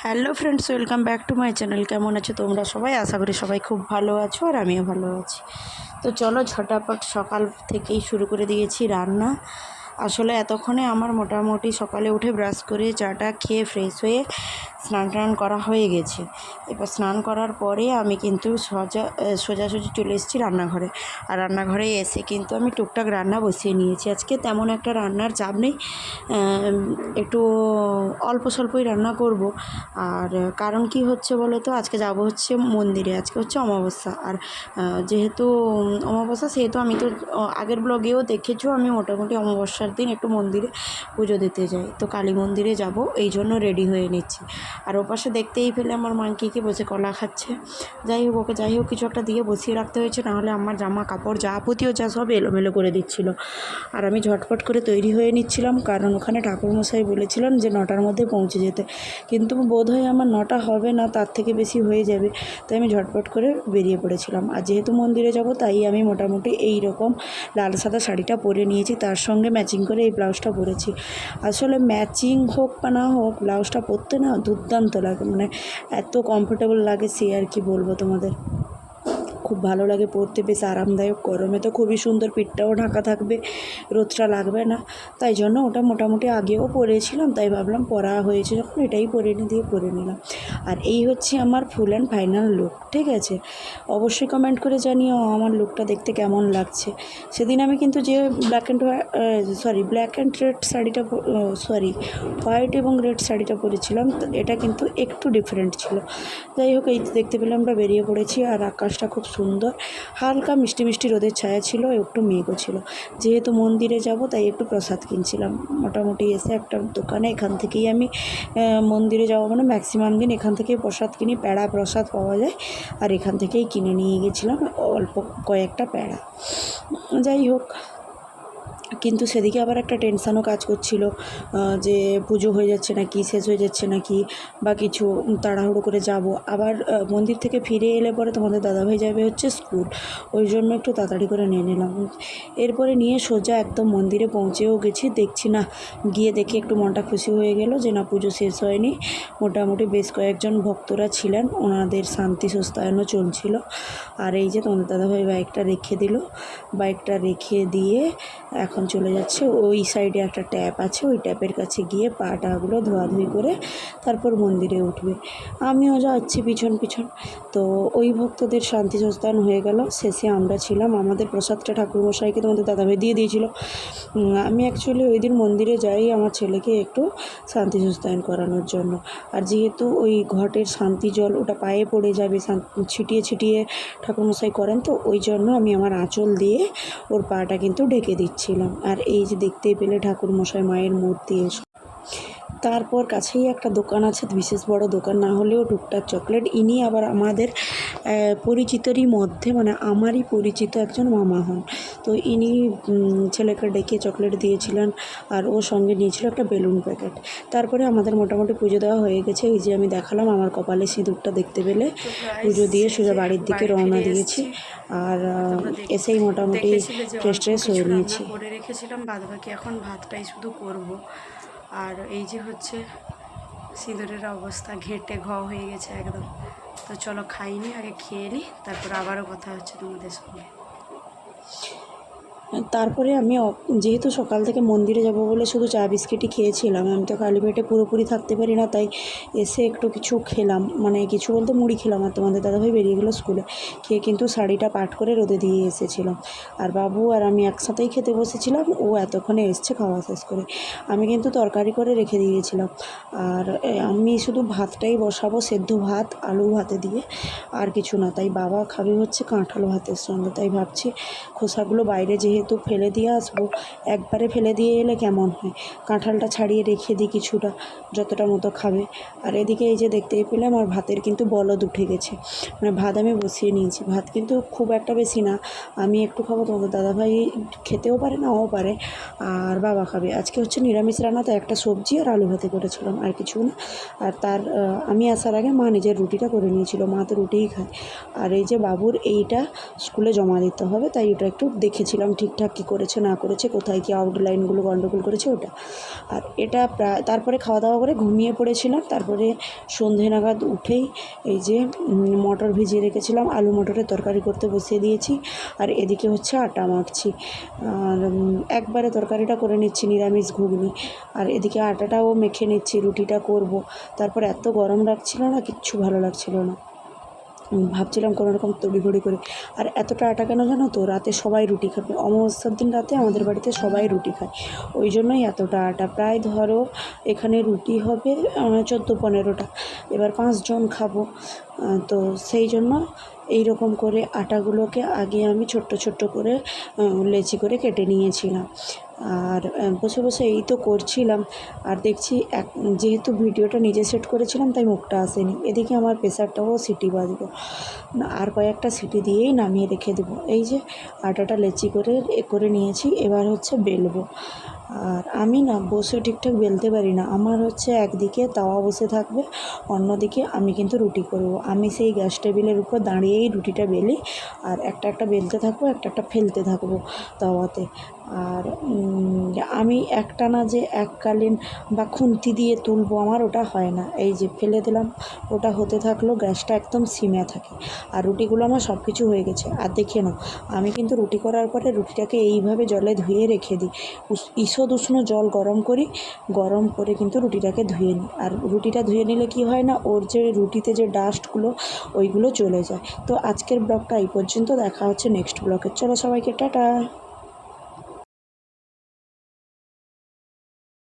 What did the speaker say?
Hello friends, welcome back to my channel. কেমন আছো তোমরা সবাই? আশা করি সবাই খুব ভালো আছো আর আমিও ভালো আছি। তো চলো ঝটাপট সকাল থেকেই শুরু করে দিয়েছি রান্না। আসলে এতক্ষণে আমার মোটামুটি সকালে উঠে ব্রাশ করে চাটা খেয়ে ফ্রেশ হয়ে স্নান টান করা হয়ে গেছে। এবার স্নান করার পরে আমি কিন্তু সোজাসুজি চলে এসেছি রান্নাঘরে। আর রান্নাঘরে এসে কিন্তু আমি টুকটাক রান্না বসিয়ে নিয়েছি। আজকে তেমন একটা রান্নার চাপ নেই, একটু অল্প স্বল্পই রান্না করব। আর কারণ কি হচ্ছে বলো তো, আজকে যাব হচ্ছে মন্দিরে। আজকে হচ্ছে অমাবস্যা। আর যেহেতু অমাবস্যা, সেহেতু আমি তো আগের ব্লগেও দেখেছো আমি মোটামুটি অমাবস্যার দিন একটু মন্দিরে পুজো দিতে যাই। তো কালী মন্দিরে যাব, এই জন্য রেডি হয়ে নিচ্ছি। আর ওপাশে দেখতেই পেলে আমার মাংকিকে বসে কলা খাচ্ছে। যাই হোক কিছু একটা দিয়ে বসিয়ে রাখতে হয়েছে, নাহলে আমার জামা কাপড় যাবতীয় যা সব এলোমেলো করে দিচ্ছিল। আর আমি ঝটপট করে তৈরি হয়ে নিচ্ছিলাম, কারণ ওখানে ঠাকুরমশাই বলেছিলেন যে 9টার মধ্যে পৌঁছে যেতে। কিন্তু বোধহয় আমার 9টা হবে না, তার থেকে বেশি হয়ে যাবে। তাই আমি ঝটপট করে বেরিয়ে পড়েছিলাম। আর যেহেতু মন্দিরে যাব, তাই আমি মোটামুটি এই রকম লাল সাদা শাড়িটা পরে নিয়েছি, তার সঙ্গে ম্যাচিং করে এই ব্লাউজটা পরেছি। আসলে ম্যাচিং হোক বা না হোক, ব্লাউজটা পরতে না দুর্দান্ত লাগে, মানে এত কমফোর্টেবল লাগে সে আর কি বলবো তোমাদের। খুব ভালো লাগে পরতে, বেশ আরামদায়ক। গরমে তো খুবই সুন্দর, পিঠটাও ঢাকা থাকবে, রোদটা লাগবে না। তাই জন্য ওটা মোটামুটি আগেও পরেছিলাম, তাই ভাবলাম পরা হয়েছে যখন এটাই পরে নিলাম। আর এই হচ্ছে আমার ফুল অ্যান্ড ফাইনাল লুক, ঠিক আছে? অবশ্যই কমেন্ট করে জানিও আমার লুকটা দেখতে কেমন লাগছে। সেদিন আমি কিন্তু যে ব্ল্যাক অ্যান্ড রেড শাড়িটা, হোয়াইট এবং রেড শাড়িটা পরেছিলাম, এটা কিন্তু একটু ডিফারেন্ট ছিল। যাই হোক, এই দেখতে পেলে আমরা বেরিয়ে পড়েছি। আর আকাশটা খুব সুন্দর, হালকা মিষ্টি মিষ্টি রোদের ছায়া ছিল, একটু মেঘও ছিল। যেহেতু মন্দিরে যাব, তাই একটু প্রসাদ কিনছিলাম। মোটামুটি এসে একটা দোকানে, এখান থেকেই আমি মন্দিরে যাবো মানে ম্যাক্সিমাম দিন এখান থেকেই প্রসাদ কিনি, প্যাড়া প্রসাদ পাওয়া যায়। আর এখান থেকেই কিনে নিয়ে গেছিলাম অল্প কয়েকটা প্যাড়া। যাই হোক, কিন্তু সেদিকে আবার একটা টেনশানও কাজ করছিল, যে পুজো হয়ে যাচ্ছে নাকি, শেষ হয়ে যাচ্ছে নাকি, বা কিছু তাড়াহুড়ো করে যাব। আবার মন্দির থেকে ফিরে এলে পরে তোমাদের দাদাভাই যাবে হচ্ছে স্কুল, ওই জন্য একটু তাড়াতাড়ি করে নিয়ে নিলাম। এরপরে নিয়ে সোজা একদম মন্দিরে পৌঁছেও গেছি। দেখছি না, গিয়ে দেখে একটু মনটা খুশি হয়ে গেল যে না, পুজো শেষ হয়নি। মোটামুটি বেশ কয়েকজন ভক্তরা ছিলেন, ওনাদের শান্তি সুস্তায়নও চলছিল। আর এই যে তোমাদের দাদাভাই বাইকটা রেখে দিয়ে এখন চলে যাচ্ছে। ওই সাইডে একটা ট্যাপ আছে, ওই ট্যাপের কাছে গিয়ে পাটাগুলো ধোয়াধুয়ি করে তারপর মন্দিরে উঠবে। আমিও যাচ্ছি পিছন। তো ওই ভক্তদের শান্তি সস্তান হয়ে গেল। শেষে আমরা ছিলাম, আমাদের প্রসাদটা ঠাকুরমশাইকে তোমাদের দাদাভাই দিয়ে দিয়েছিল। আমি অ্যাকচুয়ালি ওই দিন মন্দিরে যাই আমার ছেলেকে একটু শান্তি সস্তায়ন করানোর জন্য। আর যেহেতু ওই ঘটের শান্তি জল ওটা পায়ে পড়ে যাবে, ছিটিয়ে ঠাকুরমশাই করেন, তো ওই জন্য আমি আমার আঁচল দিয়ে ওর পাটা কিন্তু ঢেকে দিচ্ছিলাম। আর এই যে দেখতেই পেলে ঠাকুরমশাই, মায়ের মূর্তি। তারপর কাছেই একটা দোকান আছে, বিশেষ বড় দোকান না হলেও টুকটাক চকলেট। ইনি আবার আমাদের পরিচিতরই মধ্যে, মানে আমারই পরিচিত একজন মামা হন। তো ইনি ছেলেকে ডেকে চকলেট দিয়েছিলেন, আর ওর সঙ্গে নিয়েছিল একটা বেলুন প্যাকেট। তারপরে আমাদের মোটামুটি পুজো দেওয়া হয়ে গেছে। এই যে আমি দেখালাম আমার কপালে সিঁদুরটা, দেখতে পেলে পুজো দিয়ে সোজা বাড়ির দিকে রওনা দিয়েছি। আর এসেই মোটামুটি ফ্রেশ হয়ে নিয়েছি। করে রেখেছিলাম, বাদবাকি এখন ভাতটাই শুধু করব। আর এই যে হচ্ছে সিঁদুরের অবস্থা, ঘেঁটে হয়ে গেছে একদম। তো চলো খাইনি, আগে খেয়ে নিই, তারপর আবারও কথা হচ্ছে তোমাদের সঙ্গে। তারপরে আমি যেহেতু সকাল থেকে মন্দিরে যাব বলে শুধু চা বিস্কিটই খেয়েছিলাম, আমি তো খালি পেটে পুরোপুরি থাকতে পারি না, তাই এসে একটু কিছু খেলাম, মানে কিছু বলতে মুড়ি খেলাম। আর তোমাদের দাদাভাই বেরিয়ে গেলো স্কুলে, খেয়ে কিন্তু শাড়িটা পাট করে রোদে দিয়ে এসেছিলাম। আর বাবু আর আমি একসাথেই খেতে বসেছিলাম, ও এতক্ষণে এসছে খাওয়া শেষ করে। আমি কিন্তু তরকারি করে রেখে দিয়েছিলাম। আর আমি শুধু ভাতটাই বসাবো, সেদ্ধ ভাত আলু ভাতে দিয়ে, আর কিছু না। তাই বাবা খাবে হচ্ছে কাঁঠাল ভাতের সঙ্গে। তাই ভাবছি খোসাগুলো বাইরে যেহেতু ফেলে দিয়ে আসবো, একবারে ফেলে দিয়ে এলে কেমন হয়, কাঁঠালটা ছাড়িয়ে রেখে দিই কিছুটা, যতটা মতো খাবে। আর এদিকে এই যে দেখতেই পেলে আমার ভাতের কিন্তু বলদ উঠে গেছে, মানে ভাত আমি বসিয়ে নিয়েছি। ভাত কিন্তু খুব একটা বেশি না, আমি একটু খাবো, তোমাদের দাদাভাই খেতেও পারে নাও পারে, আর বাবা খাবে। আজকে হচ্ছে নিরামিষ রান্না, তাই একটা সবজি আর আলু ভাতে করেছিলাম, আর কিছু না। আর আমি আসার আগে মা নিজের রুটিটা করে নিয়েছিল, মা তো রুটিই খায়। আর এই যে বাবুর এইটা স্কুলে জমা দিতে হবে, তাই ওটা একটু দেখেছিলাম ঠিক ঠিকঠাক কী করেছে না করেছে, কোথায় কী আউটলাইনগুলো গন্ডগোল করেছে ওটা। আর এটা প্রায় তারপরে খাওয়া দাওয়া করে ঘুমিয়ে পড়েছিলাম। তারপরে সন্ধে নাগাদ উঠেই এই যে মটর ভিজিয়ে রেখেছিলাম, আলু মটরের তরকারি করতে বসিয়ে দিয়েছি। আর এদিকে হচ্ছে আটা মাখছি, আর একবারে তরকারিটা করে নিচ্ছি নিরামিষ ঘুগনি, আর এদিকে আটাটাও মেখে নিচ্ছি, রুটিটা করব। তারপর এত গরম লাগছিল না, কিচ্ছু ভালো লাগছিল না, ভাবছিলাম কোনো রকম তড়িঘড়ি করে। আর এতটা আটা কেন জানো তো, রাতে সবাই রুটি খাবে, অমাবস্যার দিন রাতে আমাদের বাড়িতে সবাই রুটি খায়, ওই জন্যই এতটা আটা। প্রায় ধরো এখানে রুটি হবে 14-15টা, এবার 5 জন খাবো, তো সেই জন্য এই রকম করে আটাগুলোকে আগে আমি ছোট্ট ছোট্ট করে লেচি করে কেটে নিয়েছিলাম। আর বসে বসে এই তো করছিলাম, আর দেখছি যেহেতু ভিডিওটা নিজে সেট করেছিলাম তাই মুখটা আসেনি। এদিকে আমার প্রেসারটাও সিটি বাজবে, আর কয়েকটা সিটি দিয়েই নামিয়ে রেখে দেবো। এই যে আটাটা লেচি করে নিয়েছি, এবার হচ্ছে বেলবো। আর আমি না বসে ঠিকঠাক বেলতে পারি না, আমার হচ্ছে একদিকে তাওয়া বসে থাকবে, অন্যদিকে আমি কিন্তু রুটি করব। আমি সেই গ্যাস টেবিলের উপর দাঁড়িয়েই রুটিটা বেলি, আর একটা একটা বেলতে থাকবো, একটা একটা ফেলতে থাকবো তাওয়াতে। আর আমি একটানা যে এককালীন বা খুন্তি দিয়ে তুলবো, আমার ওটা হয় না। এই যে ফেলে দিলাম, ওটা হতে থাকলো, গ্যাসটা একদম সিমে থাকে। আর রুটিগুলো আমার সব কিছু হয়ে গেছে। আর দেখে নাও, আমি কিন্তু রুটি করার পরে রুটিটাকে এইভাবে জলে ধুয়ে রেখে দিই, ঈষৎ উষ্ণ জল গরম করি, গরম করে কিন্তু রুটিটাকে ধুয়ে নিই। আর রুটিটা ধুয়ে নিলে কি হয় না, ওর যে রুটিতে যে ডাস্টগুলো ওইগুলো চলে যায়। তো আজকের ব্লগটা এই পর্যন্ত, দেখা হচ্ছে নেক্সট ব্লগে। চলো সবাইকে টাটা।